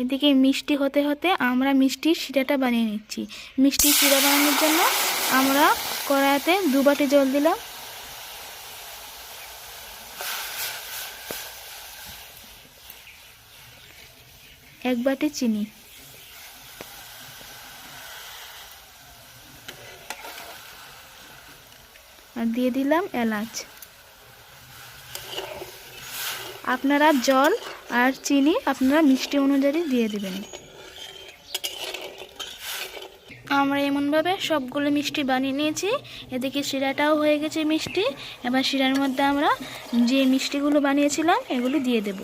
এদিকে মিষ্টি হতে হতে আমরা মিষ্টির শিরাটা বানিয়ে নিচ্ছি। মিষ্টির শিরা বানানোর জন্য আমরা কড়াইতে 2 বাটি জল দিলাম, এক বাটি চিনি, আর দিয়ে দিলাম এলাচ। আপনারা জল আর চিনি আপনারা মিষ্টি অনুযায়ী দিয়ে দেবেন। আমরা এমনভাবে সবগুলো মিষ্টি বানিয়ে নিয়েছি। এদিকে শিরাটাও হয়ে গেছে মিষ্টি। এবার শিরার মধ্যে আমরা যে মিষ্টিগুলো বানিয়েছিলাম এগুলো দিয়ে দেব।